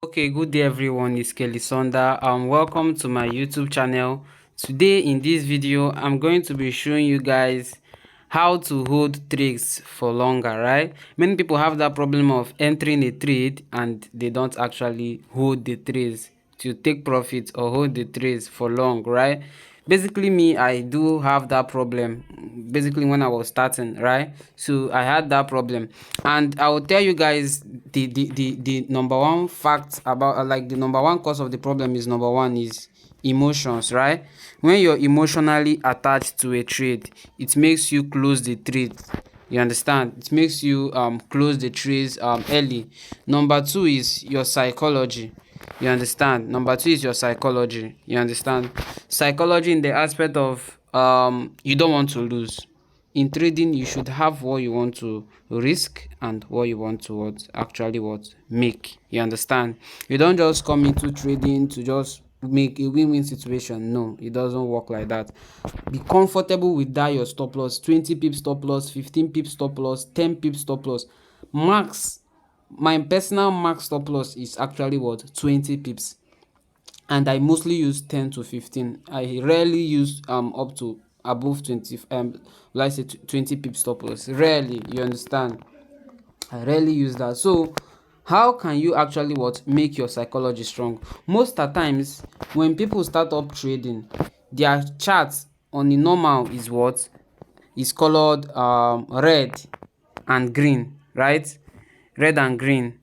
Okay, good day everyone, it's Kelly Sonda. Welcome to my YouTube channel. Today in this video, I'm going to be showing you guys how to hold trades for longer, right? Many people have that problem of entering a trade and they don't actually hold the trades to take profit or hold the trades for long, right? Basically me, I do have that problem basically when I was starting, right? So I had that problem, and I will tell you guys the number one fact about like the number one cause of the problem is number one is emotions, right? When you're emotionally attached to a trade, it makes you close the trade. You understand? It makes you close the trades early. Number two is your psychology. You understand? Number two is your psychology. You understand? Psychology in the aspect of you don't want to lose. In trading, you should have what you want to risk and what you want to make. You understand? You don't just come into trading to just make a win-win situation. No, it doesn't work like that. Be comfortable with that your stop loss, 20 pips stop loss, 15 pips stop loss, 10 pips stop loss. Max, my personal max stop loss is actually what, 20 pips, and I mostly use 10 to 15. I rarely use up to above 20 let's say 20 pips stop loss. Rarely, you understand? I rarely use that. So how can you actually make your psychology strong? Most of the times when people start up trading, their chart on the normal is what is colored red and green, right? Red and green.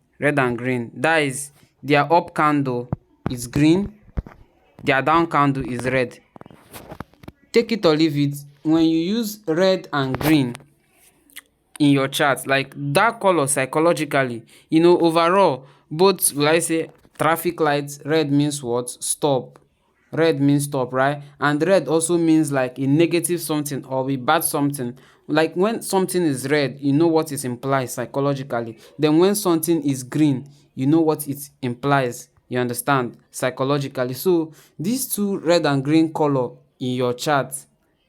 That is, their up candle is green, their down candle is red. Take it or leave it. When you use red and green in your chart, like that color psychologically, overall, both, will I say, traffic lights, red means what? Stop. Red means stop, right? And red also means like a negative something or a bad something. Like when something is red, you know what it implies psychologically. Then when something is green, you know what it implies, you understand, psychologically. So these two, red and green color in your chart,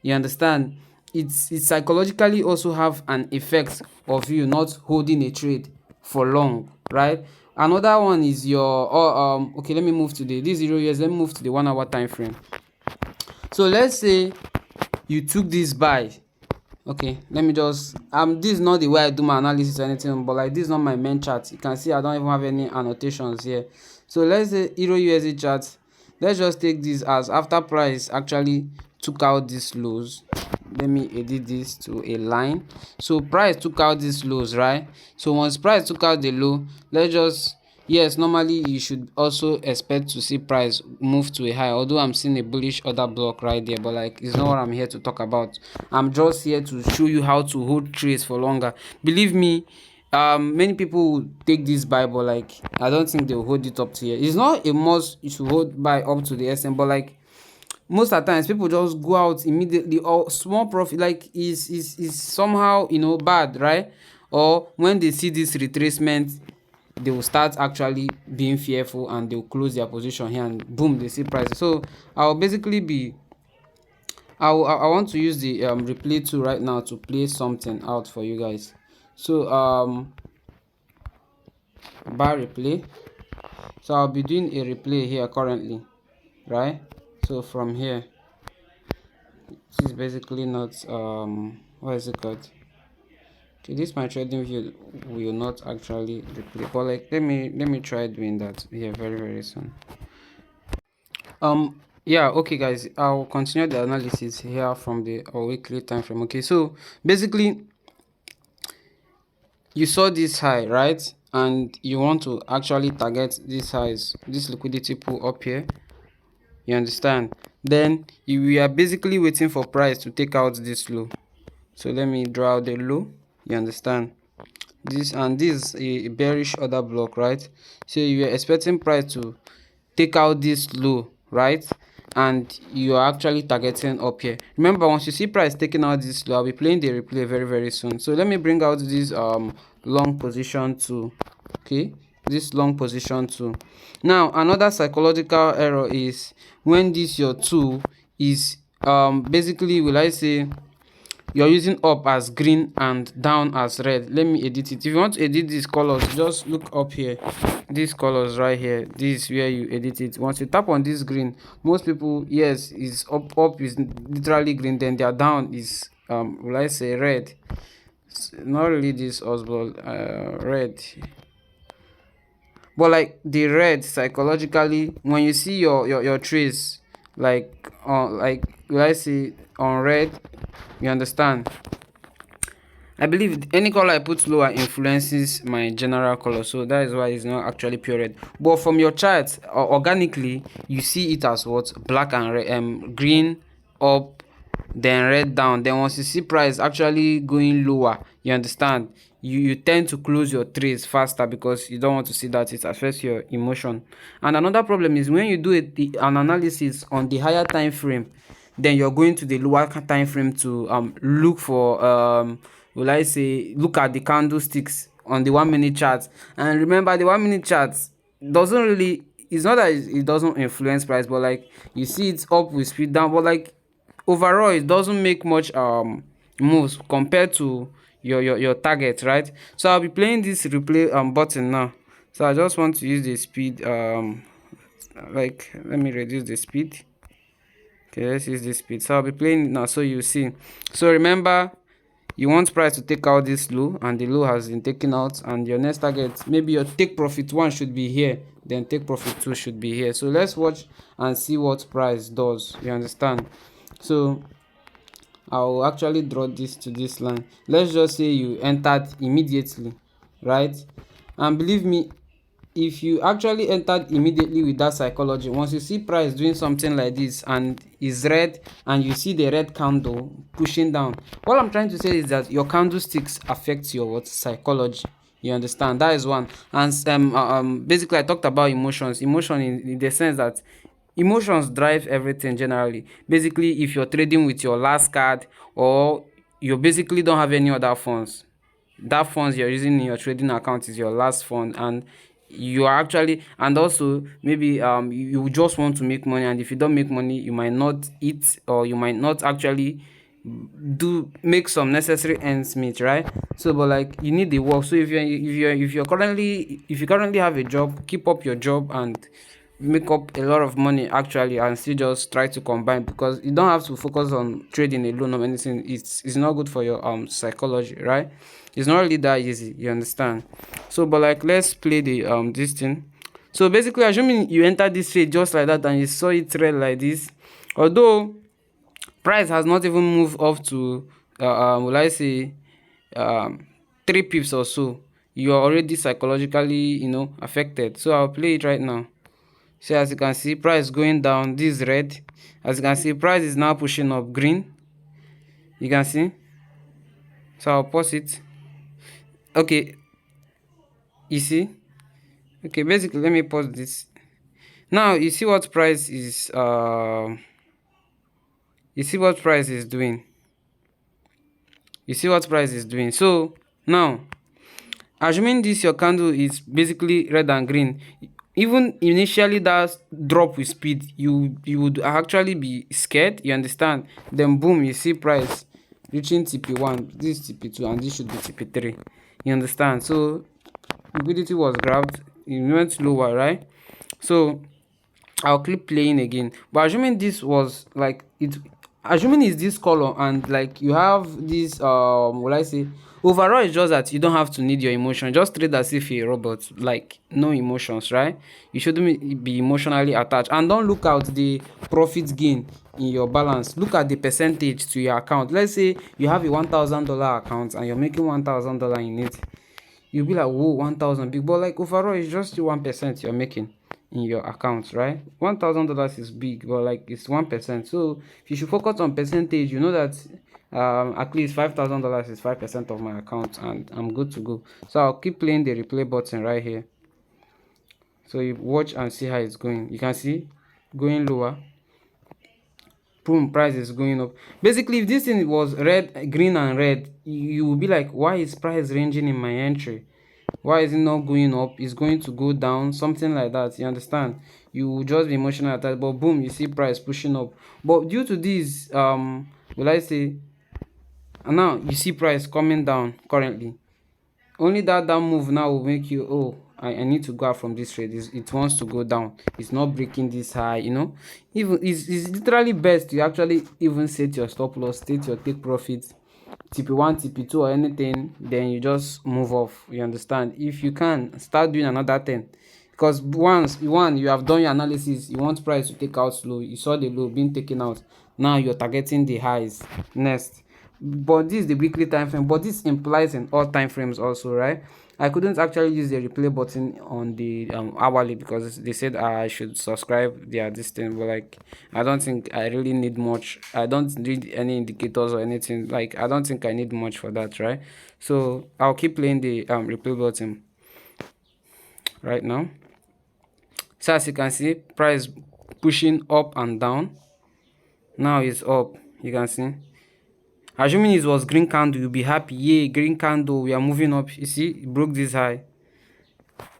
you understand, it psychologically also have an effect of you not holding a trade for long, right? Another one is your okay, let me move to this 0 years. Let me move to the 1 hour time frame. So let's say you took this buy. Okay, let me just this is not the way I do my analysis or anything, but like this is not my main chart. You can see I don't even have any annotations here. So let's say Euro USD chart. Let's just take this as after price actually took out these lows. Let me edit this to a line. So price took out these lows, right? So once price took out the low, let's just, yes, normally you should also expect to see price move to a high, although I'm seeing a bullish order block right there, but like it's not what I'm here to talk about. I'm just here to show you how to hold trades for longer. Believe me, many people will take this buy, but like I don't think they'll hold it up to here. It's not a must you should hold buy up to the SM, but like most of the times people just go out immediately, or small profit like is somehow bad, right? Or when they see this retracement, they will start actually being fearful and they'll close their position here, and boom, they see prices. So I'll basically be I want to use the replay tool right now to play something out for you guys. So bar replay. So I'll be doing a replay here currently, right? So from here, this is basically not what is it called? Okay, this my trading view will not actually replay, but like let me try doing that here very soon. Yeah, okay guys, I'll continue the analysis here from the weekly time frame. Okay, so basically you saw this high, right? And you want to actually target this highs, this liquidity pool up here, you understand? Then we are basically waiting for price to take out this low. So let me draw out the low, you understand? This is a bearish order block, right? So you are expecting price to take out this low, right? And you are actually targeting up here. Remember, once you see price taking out this low, I'll be playing the replay very soon. So let me bring out this long position too. Okay, this long position too. Now another psychological error is when this your tool is basically, will I say, you're using up as green and down as red. Let me edit it. If you want to edit these colors, just look up here, these colors right here. This is where you edit it. Once you tap on this green, most people, yes, is up is literally green, then their down is will I say red. It's not really this oswald red, but like the red psychologically, when you see your trace like like will I say on red, you understand. I believe any color I put lower influences my general color, so that is why it's not actually pure red. But from your chart, organically, you see it as what? Black and red, green up, then red down. Then once you see price actually going lower, you understand. You tend to close your trades faster because you don't want to see that it affects your emotion. And another problem is when you do an analysis on the higher time frame, then you're going to the lower time frame to look for will I say look at the candlesticks on the 1 minute chart. And remember, the 1 minute chart doesn't really, it's not that it doesn't influence price, but like you see it's up with speed down, but like overall it doesn't make much moves compared to your target, right? So I'll be playing this replay button now. So I just want to use the speed like let me reduce the speed. Okay, let's use this speed. So I'll be playing it now so you see. So remember, you want price to take out this low, and the low has been taken out, and your next target, maybe your take profit 1 should be here, then take profit 2 should be here. So let's watch and see what price does. You understand? So I'll actually draw this to this line. Let's just say you entered immediately, right? And believe me, if you actually entered immediately with that psychology, once you see price doing something like this and is red, and you see the red candle pushing down, what I'm trying to say is that your candlesticks affect your what? Psychology. You understand? That is one. And basically I talked about emotion in the sense that emotions drive everything generally. Basically, if you're trading with your last card, or you basically don't have any other funds, that funds you're using in your trading account is your last fund, and you are actually, and also maybe you just want to make money, and if you don't make money you might not eat, or you might not actually do make some necessary ends meet, right? So but like you need the work. So if you currently have a job, keep up your job and make up a lot of money actually, and still just try to combine, because you don't have to focus on trading alone or anything. It's not good for your psychology, right? It's not really that easy, you understand. So but like let's play the this thing. So basically, assuming you enter this trade just like that and you saw it red like this, although price has not even moved up to will I say 3 pips or so, you are already psychologically affected. So I'll play it right now. So as you can see, price going down, this is red. As you can see, price is now pushing up green. You can see. So I'll pause it. Okay, you see. Okay, basically let me pause this. Now you see what price is you see what price is doing. You see what price is doing. So now, assuming this your candle is basically red and green, even initially that drop with speed, you would actually be scared, you understand. Then boom, you see price reaching TP1, this is TP2, and this should be TP3, you understand. So liquidity was grabbed, it went lower, right? So I'll keep playing again. But assuming this was like it, assuming it's this color, and like you have this will I say, overall it's just that you don't have to need your emotion. Just trade as if you're a robot, like no emotions, right? You shouldn't be emotionally attached. And don't look at the profit gain in your balance. Look at the percentage to your account. Let's say you have a $1,000 account and you're making $1,000 in it. You'll be like, whoa, 1,000 big, but like overall it's just 1% you're making in your account, right? $1,000 is big, but like it's 1%. So if you should focus on percentage, you know that at least $5,000 is 5% of my account, and I'm good to go. So I'll keep playing the replay button right here. So you watch and see how it's going. You can see going lower. Boom, price is going up. Basically, if this thing was red, green and red, you will be like, why is price ranging in my entry? Why is it not going up? It's going to go down, something like that, you understand. You will just be emotional at that, but boom, you see price pushing up. But due to this will I say and now you see price coming down currently. Only that move now will make you, oh, I need to go out from this trade. It wants to go down, it's not breaking this high, even it's literally best you actually even set your stop loss, state your take profit, TP1, TP2 or anything, then you just move off. You understand? If you can start doing another 10, because once you have done your analysis, you want price to take out slow, you saw the low being taken out, now you're targeting the highs next. But this is the weekly time frame, but this implies in all time frames also, right? I couldn't actually use the replay button on the hourly because they said I should subscribe their this thing, but like I don't think I really need much. I don't read any indicators or anything. Like I don't think I need much for that, right? So I'll keep playing the replay button right now. So as you can see, price pushing up and down. Now it's up, you can see. Assuming it was green candle, you'll be happy. Yay, green candle, we are moving up. You see, it broke this high.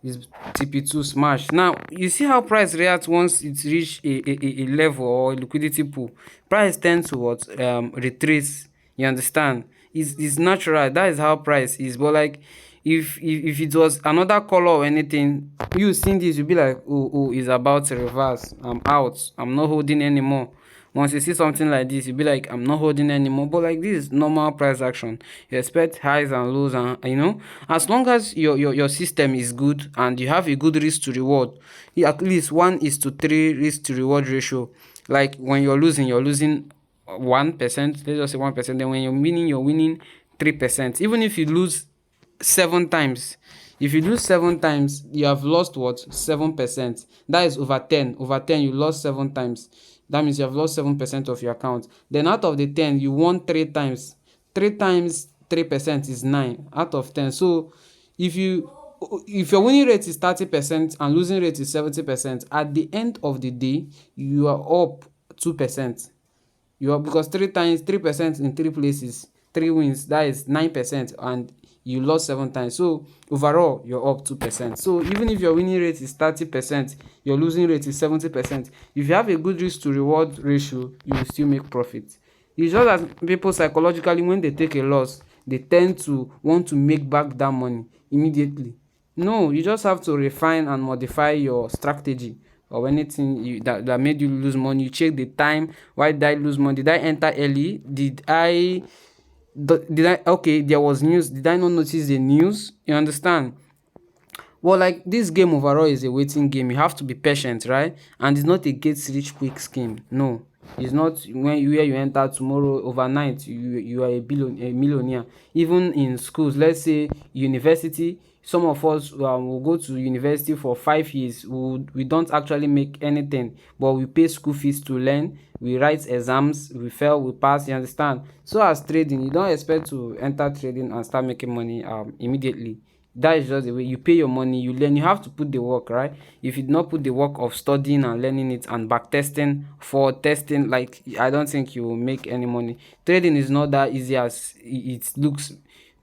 It's TP2 smash. Now, you see how price reacts once it's reached a level or a liquidity pool. Price tends to what? Retrace. You understand? It's natural. That is how price is. But like, if it was another color or anything, you seeing this, you'll be like, oh, it's about to reverse. I'm out. I'm not holding anymore. Once you see something like this, you'll be like, I'm not holding anymore. But like, this is normal price action. You expect highs and lows, and as long as your system is good and you have a good risk to reward, at least 1:3 risk to reward ratio. Like when you're losing 1%, let's just say 1%. Then when you're winning 3%. Even if you lose 7 times, if you lose 7 times, you have lost what? 7%. That is over 10. Over 10, you lost 7 times. That means you have lost 7% of your account. Then out of the 10, you won 3 times. 3 times 3% is 9 out of 10. So if your winning rate is 30% and losing rate is 70%, at the end of the day, you are up 2%. Because 3% in 3 places, 3 wins, that is 9%, and you lost 7 times. So overall, you're up 2%. So even if your winning rate is 30%, your losing rate is 70%. If you have a good risk to reward ratio, you will still make profit. It's just that people psychologically, when they take a loss, they tend to want to make back that money immediately. No, you just have to refine and modify your strategy or anything that made you lose money. You check the time. Why did I lose money? Did I enter early? Okay, there was news. Did I not notice the news? You understand? Well, like, this game overall is a waiting game. You have to be patient, right? And it's not a get rich quick scheme. No, it's not where you enter tomorrow overnight. You are a millionaire. Even in schools, let's say university, some of us will go to university for 5 years. We don't actually make anything, but we pay school fees to learn. We write exams, we fail, we pass. You understand? So as trading, you don't expect to enter trading and start making money immediately. That is just the way you pay your money, you learn. You have to put the work, right? If you did not put the work of studying and learning it and back testing for testing, like, I don't think you will make any money. Trading is not that easy as it looks.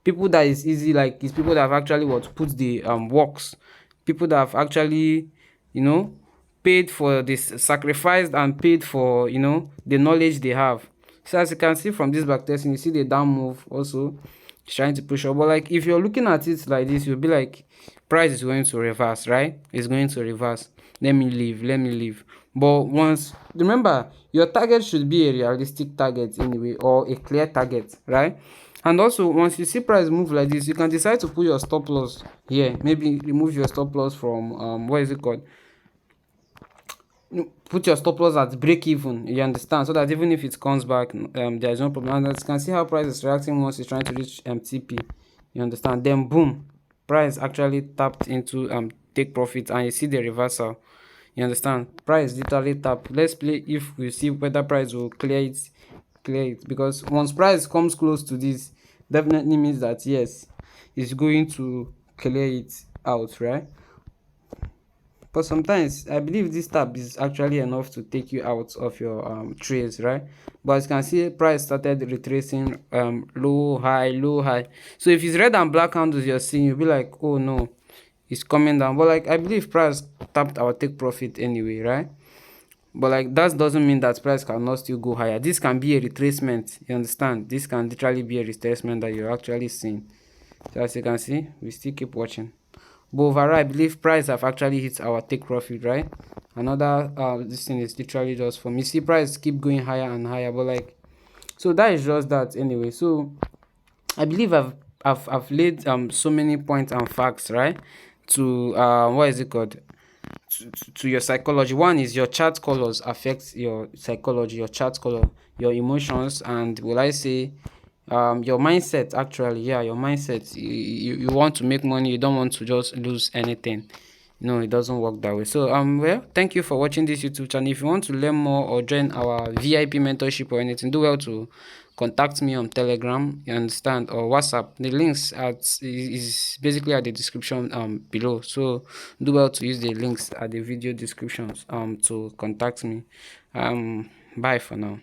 People that is easy, like, it's people that have actually put the works, people that have actually, paid for this, sacrificed and paid for, the knowledge they have. So as you can see from this back testing, you see the down move also trying to push up. But like, if you're looking at it like this, you'll be like, price is going to reverse, right? It's going to reverse. Let me leave. But once, remember, your target should be a realistic target anyway, or a clear target, right? And also, once you see price move like this, you can decide to put your stop loss here. Maybe remove your stop loss from what is it called? Put your stop loss at break even. You understand? So that even if it comes back, there is no problem. And as you can see how price is reacting once it's trying to reach TP. You understand? Then boom, price actually tapped into take profit, and you see the reversal. You understand? Price literally tap. Let's play if we see whether price will clear it, because once price comes close to this, definitely means that yes, it's going to clear it out, right? But sometimes I believe this tab is actually enough to take you out of your trades, right? But as you can see, price started retracing, low high. So if it's red and black candles you're seeing, you'll be like, oh no, it's coming down. But like, I believe price tapped our take profit anyway, right? but like that doesn't mean that price cannot still go higher. This can be a retracement, you understand? This can literally be a retracement that you're actually seeing. So as you can see, we still keep watching. But overall, I believe price have actually hit our take profit, right? Another this thing is literally just for me. See, price keep going higher and higher, but like, so that is just that anyway. So I believe I've laid so many points and facts, right, to what is it called, to your psychology. One is your chart colors affects your psychology, your chart color, your emotions, and will I say your mindset. Actually, yeah, your mindset. You want to make money, you don't want to just lose anything. No, it doesn't work that way. So well, thank you for watching this YouTube channel. If you want to learn more or join our VIP mentorship or anything, do well to contact me on Telegram, you understand, or WhatsApp. The links is basically at the description below. So do well to use the links at the video descriptions to contact me. Bye for now.